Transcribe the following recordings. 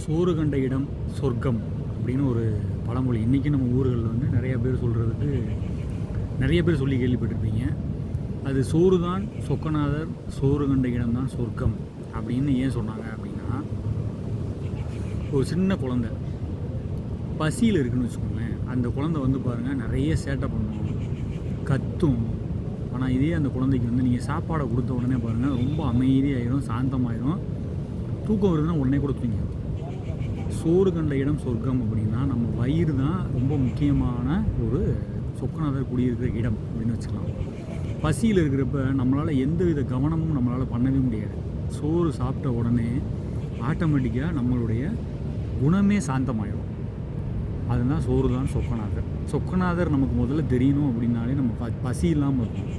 சோறு கண்ட இடம் சொர்க்கம் அப்படின்னு ஒரு பழமொழி இன்றைக்கி நம்ம ஊர்களில் வந்து நிறைய பேர் சொல்கிறதுக்கு நிறைய பேர் சொல்லி கேள்விப்பட்டிருப்பீங்க. அது சோறு தான் சொக்கநாதர், சோறு கண்ட இடம் தான் சொர்க்கம் அப்படின்னு ஏன் சொன்னாங்க அப்படின்னா, ஒரு சின்ன குழந்தை பசியில் இருக்குன்னு வச்சுக்கோங்களேன். அந்த குழந்தை வந்து பாருங்கள் நிறைய சேட்டை பண்ணும், கத்தும். ஆனால் இதே அந்த குழந்தைக்கு வந்து நீங்கள் சாப்பாடை கொடுத்த உடனே பாருங்கள் ரொம்ப அமைதியாயிடும், சாந்தமாயிடும், தூக்கம் வருதுன்னா உடனே கூட தூங்கிடும். சோறு கண்ட இடம் சொர்க்கம் அப்படின்னா நம்ம வயிறு தான் ரொம்ப முக்கியமான ஒரு சொக்கநாதர் குடியிருக்கிற இடம் அப்படின்னு வச்சுக்கலாம். பசியில் இருக்கிறப்ப நம்மளால் எந்தவித கவனமும் நம்மளால் பண்ணவே முடியாது. சோறு சாப்பிட்ட உடனே ஆட்டோமேட்டிக்காக நம்மளுடைய குணமே சாந்தமாயிடும். அதுதான் சோறு தான் சொக்கநாதர். சொக்கநாதர் நமக்கு முதல்ல தெரியணும் அப்படின்னாலே நம்ம பசி இல்லாமல் இருக்கும்.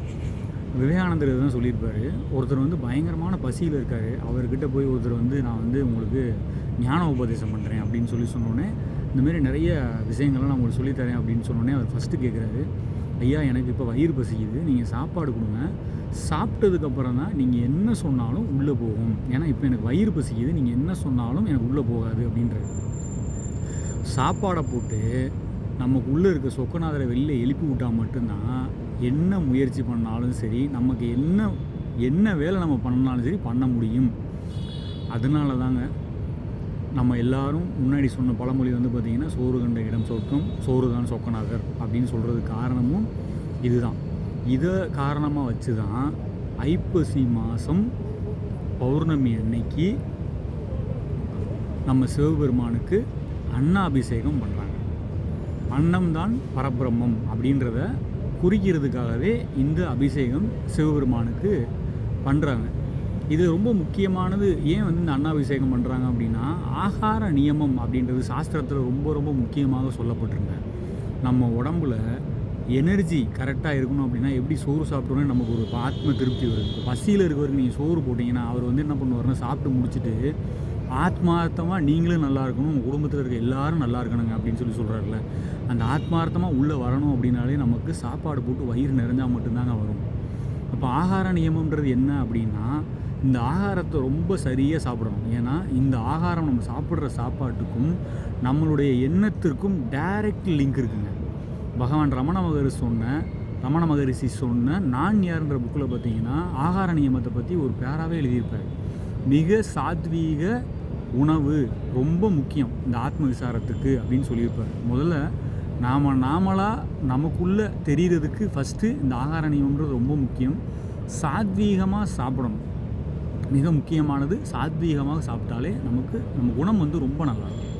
விவேகானந்தர் தான் சொல்லியிருப்பார். ஒருத்தர் வந்து பயங்கரமான பசியில் இருக்கார், அவர்கிட்ட போய் ஒருத்தர் வந்து நான் வந்து உங்களுக்கு ஞான உபதேசம் பண்ணுறேன் அப்படின்னு சொன்னோன்னே, இந்தமாரி நிறைய விஷயங்கள்லாம் நான் உங்களுக்கு சொல்லித்தரேன் அப்படின்னு சொன்னோன்னே அவர் ஃபஸ்ட்டு கேட்குறாரு, ஐயா எனக்கு இப்போ வயிறு பசிக்குது, நீங்கள் சாப்பாடு கொடுங்க, சாப்பிட்டதுக்கப்புறம் தான் நீங்கள் என்ன சொன்னாலும் உள்ளே போகும், ஏன்னா இப்போ எனக்கு வயிறு பசிக்குது, நீங்கள் என்ன சொன்னாலும் எனக்கு உள்ளே போகாது அப்படின்றாரு. சாப்பாடை போட்டு நமக்கு உள்ளே இருக்க சொக்கநாதரை வெளில எழுப்பி விட்டால் மட்டும்தான் என்ன முயற்சி பண்ணாலும் சரி, நமக்கு என்ன வேலை நம்ம பண்ணாலும் சரி பண்ண முடியும். அதனால தாங்க நம்ம எல்லாரும் முன்னாடி சொன்ன பழமொழி வந்து பார்த்திங்கன்னா, சோறு கண்ட இடம் சொர்க்கம், சோறு தான் சொக்கநாதர் அப்படின்னு சொல்கிறதுக்கு காரணமும் இதுதான். இதை காரணமாக வச்சு தான் ஐப்பசி மாதம் பௌர்ணமி அன்னைக்கு நம்ம சிவபெருமானுக்கு அன்னாபிஷேகம் பண்ணுறாங்க. அன்னம்தான் பரபிரம்மம் அப்படின்றத குறிக்கிறதுக்காகவே இந்த அபிஷேகம் சிவபெருமானுக்கு பண்ணுறாங்க. இது ரொம்ப முக்கியமானது. ஏன் வந்து இந்த அன்னாபிஷேகம் பண்ணுறாங்க அப்படின்னா, ஆகார நியமம் அப்படின்றது சாஸ்திரத்தில் ரொம்ப ரொம்ப முக்கியமாக சொல்லப்பட்டிருங்க. நம்ம உடம்புல எனர்ஜி கரெக்டாக இருக்கணும் அப்படின்னா, எப்படி சோறு சாப்பிட்டோன்னே நமக்கு ஒரு ஆத்ம திருப்தி வருது. இப்போ பசியில் இருக்கிறவருக்கு நீங்கள் சோறு போட்டிங்கன்னா அவர் வந்து என்ன பண்ணுவாருன்னா, சாப்பிட்டு முடிச்சுட்டு ஆத்மார்த்தமாக நீங்களும் நல்லா இருக்கணும், உங்கள் குடும்பத்தில் இருக்க எல்லோரும் நல்லா இருக்கணுங்க அப்படின்னு சொல்கிறாருல, அந்த ஆத்மார்த்தமாக உள்ளே வரணும் அப்படின்னாலே நமக்கு சாப்பாடு போட்டு வயிறு நிறைஞ்சால் மட்டும்தாங்க வரும். அப்போ ஆகார நியமம்ன்றது என்ன அப்படின்னா, இந்த ஆகாரத்தை ரொம்ப சரியாக சாப்பிடணும். ஏன்னா இந்த ஆகாரம் நம்ம சாப்பிட்ற சாப்பாட்டுக்கும் நம்மளுடைய எண்ணத்திற்கும் டைரக்ட் லிங்க் இருக்குங்க. பகவான் ரமண மகரிஷி சொன்ன நான் யாருன்ற புக்கில் பார்த்தீங்கன்னா, ஆகார நியமத்தை பற்றி ஒரு பேராகவே எழுதியிருப்பார். மிக சாத்வீக உணவு ரொம்ப முக்கியம் இந்த ஆத்ம விசாரத்துக்கு அப்படின்னு சொல்லியிருப்பார். முதல்ல நாமளாக நமக்குள்ளே தெரிகிறதுக்கு ஃபஸ்ட்டு இந்த ஆகார நியமம்ன்றது ரொம்ப முக்கியம். சாத்வீகமாக சாப்பிடணும், மிக முக்கியமானது. சாத்வீகமாக சாப்பிட்டாலே நம்ம குணம் வந்து ரொம்ப நல்லாயிருக்கும்.